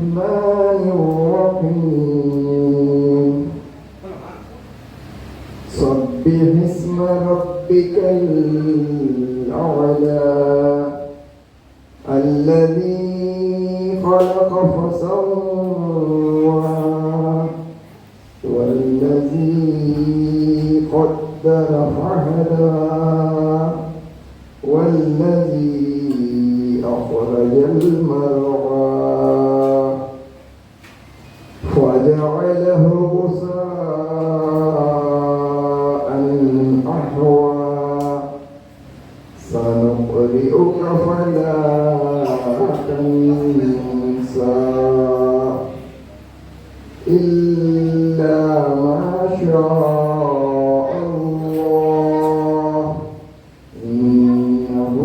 الرحمن الرحيم سبح اسم ربك الأعلى الذي خلق فسوى والذي قدر فهدى والذي أخرج المرعى فجعله غثاء أحوى سنقرئك فلا تنسى إلا ما شاء الله إنه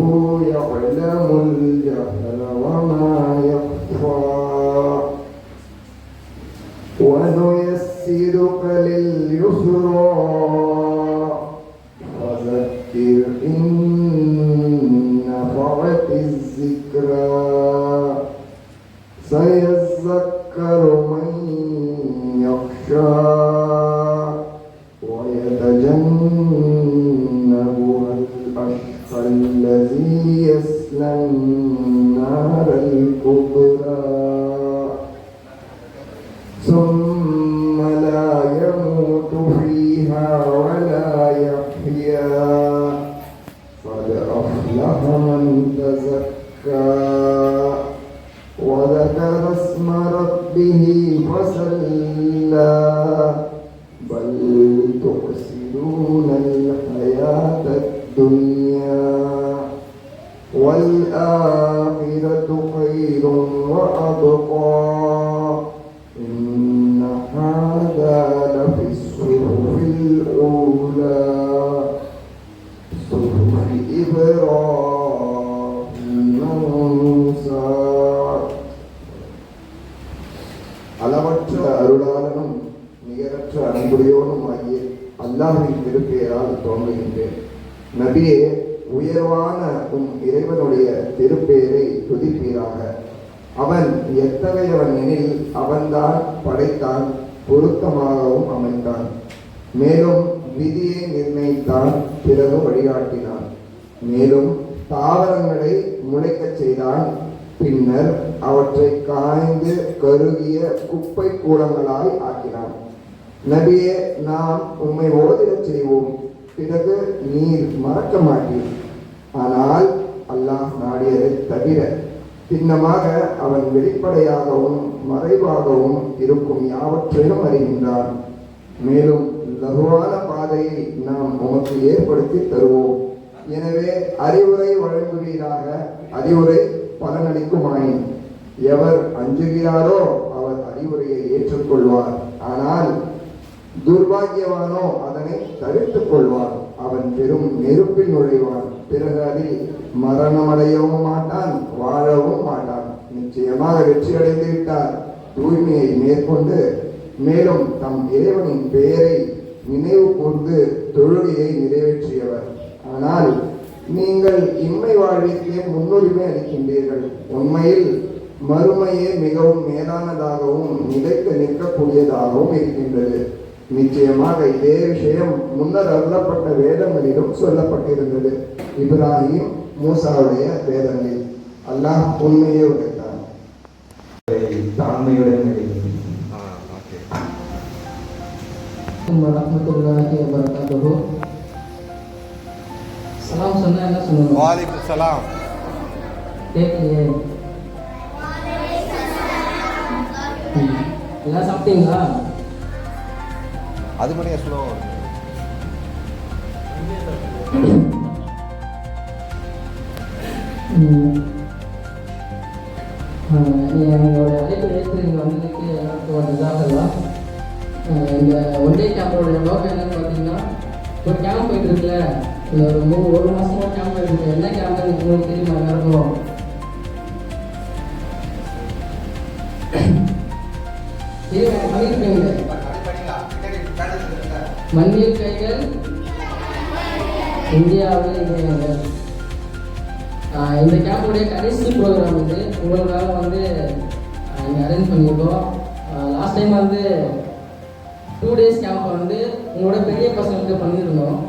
يعلم الجهل وما يخفى ونيسرك لليسرى فذكر إن نفعت الذكرى سيذكر من يخشى ويتجنبها الأشقى الذي يصلى النار الكبرى ثم لا يموت فيها ولا يحيا قد أفلح من تزكى وذكر اسم ربه فصلى بل تؤثرون الحياة الدنيا والآخرة خير وأبقى إن هذا لفي الصحف الأولى صحف إبراهيم وموسى அளவற்ற அருளாளனும் நிகரற்ற அன்புடையோனும் ஆகிய அல்லாஹ்வின் திருப்பெயரால் துவங்குகின்றேன். நபியே, உயர்வான உம் இறைவனுடைய திருப்பெயரை துதிப்பீராக. அவன் எத்தகையவன் எனில் அவன்தான் படைத்தான், பொருத்தமாகவும் அமைத்தான், மேலும் விதியை நிர்ணயித்தான், பிறகு வழிகாட்டினான், மேலும் தாவரங்களை முளைக்கச் செய்தான், பின்னர் அவற்றை காய்ந்து கருகிய குப்பை கூடங்களாய் ஆக்கினான். நபியே, நாம் உம்மை ஓதிடச் செய்வோம், பிறகு நீர் மறக்க மாட்டீர். ஆனால் அல்லாஹ் நாடியதை தவிர பின்னமாக அவன் வெளிப்படையாகவும் மறைவாகவும் இருக்கும் யாவற்றையும் அறிகின்றான். மேலும் லகுவான பாதையை நாம் உமக்கு ஏற்படுத்தி தருவோம். எனவே அறிவுரை வழங்குவீராக. அறிவுரை பலனளிக்குமாயின் எவர் அஞ்சுகிறாரோ அவர் அறிவுரையை ஏற்றுக்கொள்வார். ஆனால் துர்பாகியவானோ அதனை தவிர்த்துக் கொள்வார். அவன் பெரும் நெருப்பில் நுழைவான், பிறகு அதில் மரணமடையவும் மாட்டான், வாழவும் மாட்டான். நிச்சயமாக வெற்றி அடைந்து விட்டார். தூய்மையை மேற்கொண்டு மேலும் தம் இறைவனின் பெயரை நினைவு கூர்ந்து தொழுகையை நிறைவேற்றியவர். ஆனால் நீங்கள் இம்மை வாழ்விற்கே முன்னுரிமை அளிக்கின்றீர்கள். உண்மையில் மறுமையே மிகவும் மேலானதாகவும் நிலைத்து நிற்கக்கூடியதாகவும் இருக்கின்றது. நிச்சயமாக இதே விஷயம் முன்னர் அருளப்பட்ட வேதங்களிலும் சொல்லப்பட்டிருந்தது. இப்ராஹிம் மூசாவுடைய வேதங்களில் அல்லாஹ் உண்மையே உரைத்தான். தாழ்மையுடன் வரஹ்மத்துல்லாஹி வபரகாத்துஹு. சலாம் சொன்னா என்ன சொல்லுங்க? வலைக்கும் சலாம். கேட்கலையே. எல்லாம் சாப்பிட்டீங்களா? அது மணியா ஸ்லோ. எங்களோட அழைப்பு எடுத்து இங்கே வந்ததுக்கு எல்லாருக்கும் ஒரு இதாகலாம். இந்த ஒன் டே கேம்போட நோக்கம் என்னன்னு பார்த்தீங்கன்னா, ஒரு கேம்ப் போயிட்டு இருக்குல்ல, ஒரு மாதமாக கேம்ப் போயிட்டு இருக்கு. என்ன கேம்ப் உங்களுக்கு தெரியுமா? எல்லாருக்கும் பண்ணியிருக்கீங்க. மண்ணில் கைகள் இந்தியாவில் இணையங்கள். இந்த கேம்புடைய கடைசி ப்ரோக்ராம் இது. உங்களுக்காக நீங்கள் அரேஞ்ச் பண்ணியிருக்கோம். லாஸ்ட் டைம் வந்து 2 days கேம்ப் வந்து உங்களோட பெரிய பசங்களுக்கு பண்ணியிருந்தோம்.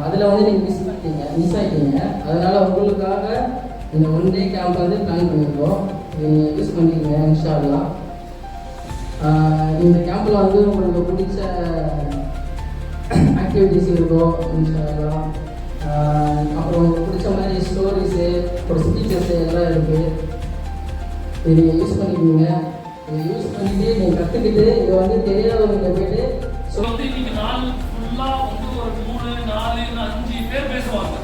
அதில் வந்து நீங்கள் மிஸ் ஆகிட்டீங்க. அதனால் உங்களுக்காக இந்த 1 day கேம்ப் வந்து பிளான் பண்ணியிருக்கோம். இதை நீங்கள் யூஸ் பண்ணிக்கங்க இன்ஷா அல்லாஹ். இந்த கேம்பில் வந்து உங்களுக்கு பிடிச்ச ஆக்டிவிட்டிஸ் இருக்கும் இன்ஷா அல்லாஹ். அப்புறம் உங்களுக்கு பிடிச்ச மாதிரி ஸ்டோரிஸு ஒரு ஸ்பீச்சஸ் எல்லாம் இருக்குது. இதை யூஸ் பண்ணிக்கோங்க. இதை யூஸ் பண்ணிட்டு நீங்கள் கற்றுக்கிட்டு இதை வந்து தெரியாதவங்க போயிட்டு வந்து இன்னைக்கு நாள் ஃபுல்லாக வந்து ஒரு 3, 4, 5 பேர் பேசுவாங்க.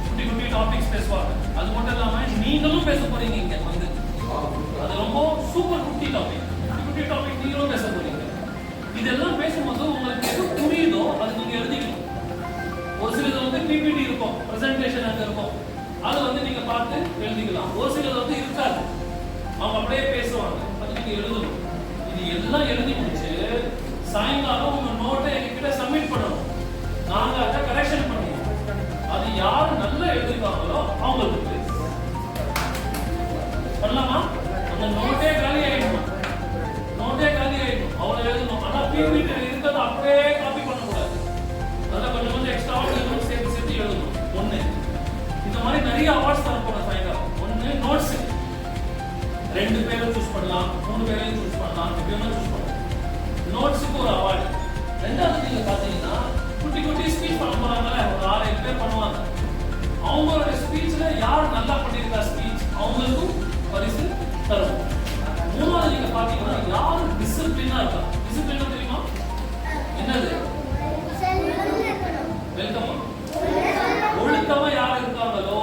குட்டி குட்டி டாபிக்ஸ் பேசுவாங்க. அது மட்டும் இல்லாமல் நீங்களும் பேச போறீங்க இங்கே வந்து. அது ரொம்ப சூப்பர் குட்டி டாபிக். குட்டி டாபிக் நீங்களும் பேச போறீங்க. இதெல்லாம் பேசும்போது உங்களுக்கு எது புரியுதோ அது நீங்கள் எழுதிக்கணும். ஒரு சிலது வந்து பிபிடி இருக்கும், ப்ரெசன்டேஷன் அங்கே இருக்கும், அதை வந்து நீங்கள் பார்த்து எழுதிக்கலாம். ஒரு சிலது வந்து இருக்காது, அவங்க அப்படியே பேசுவாங்க, அது நீங்கள் எழுதணும். இது எல்லாம் எழுதி முடிச்சு சாயங்காலம் உங்க நோட்டை எங்ககிட்ட சப்மிட் பண்ணணும். நாங்க அதை கரெக்ஷன் பண்ணுவோம். அது யாரு நல்லா எழுதிருக்காங்களோ அவங்களுக்கு பண்ணலாமா? அந்த நோட்டே காலி ஆயிடும். அவ்வளவு எழுதணும். ஆனா பிபிடி இருக்கிறது அப்படியே காப்பி பண்ணக்கூடாது. அதெல்லாம் கொஞ்சம் எக்ஸ்ட்ரா சேர்த்து எழுதணும். ஒண்ணு, இந்த மாதிரி நிறைய அவார்ட்ஸ் தரப்போம் சாயங்காலம். ஒண்ணு நோட்ஸ் 2 பேரும் சூஸ் பண்ணலாம், 3 பேரையும் சூஸ் பண்ணலாம், எப்படியும் சூஸ் பண்ணலாம். நோட்ஸுக்கு ஒரு அவார்டு. ரெண்டாவது நீங்க பாத்தீங்கன்னா குட்டி குட்டி ஸ்பீச் பண்ண போறாங்கல்ல, ஒரு 6-7 பேர் பண்ணுவாங்க. அவங்களோட ஸ்பீச்ல யார் நல்லா பண்ணிருக்கா ஸ்பீச் அவங்களுக்கும் பரிசு தரும். மூணாவது நீங்க பாத்தீங்கன்னா யார் டிசிப்ளினா இருக்கா. டிசிப்ளினா தெரியுமா என்னது? வெல்கம். ஒழுக்கமா யார் இருக்காங்களோ,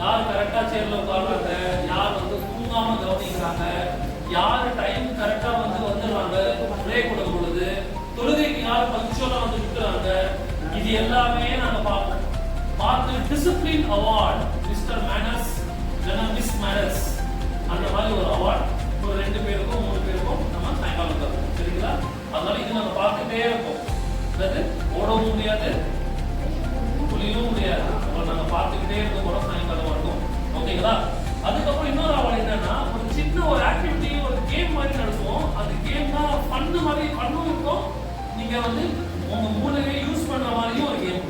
யார் கரெக்டா சேர்ல உட்கார்றாங்க, யார் வந்து தூங்காம கவனிக்கிறாங்க, யார் டைம் கரெக்டா வந்து வந்துடுறாங்க, பிரேக் விடும் பொழுது தொழுகைக்கு யார் பங்க்சுவலா வந்து விட்டுறாங்க, இது எல்லாமே நாங்க பார்ப்போம். பார்த்து discipline award, mister manners, miss manners, அந்த மாதிரி ஒரு அவார்ட் ஒரு 2 பேருக்கும் 3 பேருக்கும் நம்ம சாயங்காலம் தருவோம். சரிங்களா? அதனால இது நாங்க பார்த்துட்டே இருப்போம். அதாவது ஓடவும் முடியாது, புளியவும் முடியாது. நாங்க பார்த்துக்கிட்டே இருக்க கூட சாயங்காலம் இருக்கும். ஓகேங்களா? அதுக்கப்புறம் இன்னொரு அவார்டு என்னன்னா, ஒரு சின்ன ஒரு ஆக்டிவிட்டி, ஒரு கேம் மாதிரி நடத்துவோம். அந்த கேம் தான் ஃபன்னு மாதிரி ஃபன்னும் இருக்கும். நீங்க வந்து உங்க மூளையை யூஸ் பண்ற மாதிரியும் ஒரு கேம்.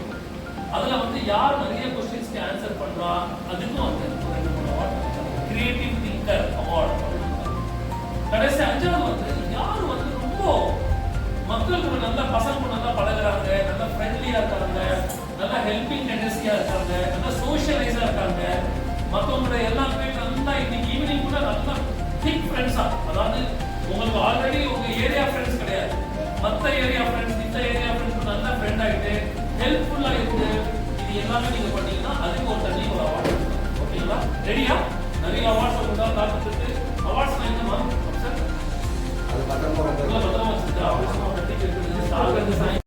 அதுல வந்து யார் நிறைய क्वेश्चंसக்கு ஆன்சர் பண்றா அதுக்கும் வந்து ஒரு 2-3 அவார்ட். Creative thinker award. கடைசி 5வது வந்து யார் வந்து ரொம்ப மக்கள் கூட நல்லா பசங்க கூட நல்லா பழகுறாங்க, நல்லா ஃப்ரெண்ட்லியா இருக்காங்க, நல்லா ஹெல்பிங் டெண்டன்சியா இருக்காங்க, நல்லா சோஷியலைஸா இருக்காங்க, மற்றவங்களோட எல்லாருமே நல்லா இன்னைக்கு ஈவினிங் கூட நல்லா திக் ஃப்ரெண்ட்ஸா, அதாவது உங்களுக்கு ஆல்ரெடி உங்க ஏரியா ஃப்ரெண்ட்ஸ் கிடையாது, மற்ற ஏரியா ஃப்ரெண்ட்ஸ், இந்த ஏரியா ஃப்ரெண்ட்ஸ் நல்ல ஃப்ரெண்ட் ஆகிட்டு ஹெல்ப்ஃபுல்லா இருக்கு. இது எல்லாமே நீங்க பண்ணீங்கன்னா அதுக்கு ஒரு தனி ஒரு அவார்டு. ஓகேங்களா? ரெடியா? நிறைய அவார்ட்ஸ் கொடுத்தா காத்துட்டு. அவார்ட்ஸ் என்னமா சார்? அது பத்திரமா வச்சிருக்கா. அவசரமா கட்டி கேட்குறது.